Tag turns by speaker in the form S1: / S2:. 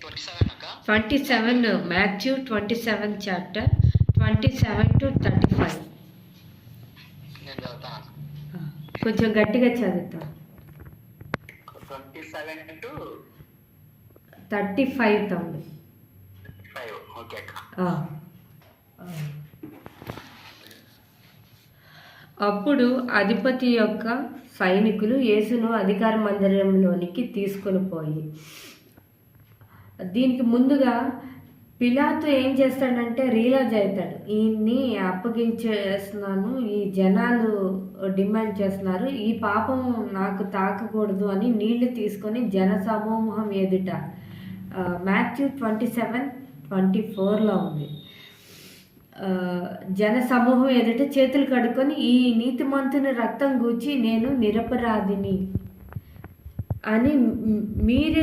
S1: 27 Matthew 27 chapter 27 to 35. కొంచెం గట్టిగా చదువుతా.
S2: 27 to
S1: 35 తమ్ముడు.
S2: ఓకే.
S1: అప్పుడు అధిపతి యొక్క సైనికులు యేసును అధికార మందిరంలోనికి తీసుకొని పోయి, దీనికి ముందుగా పిలాతు ఏం చేస్తాడంటే రియలైజ్ అవుతాడు, ఈయన్ని అప్పగించేస్తున్నాను, ఈ జనాలు డిమాండ్ చేస్తున్నారు, ఈ పాపం నాకు తాకకూడదు అని నీళ్లు తీసుకొని జన సమూహం ఎదుట, మాథ్యూ 27:24 ఉంది, జన సమూహం ఎదుట చేతులు కడుక్కొని ఈ నీతిమంతుని రక్తం గూర్చి నేను నిరపరాధిని అని మీరే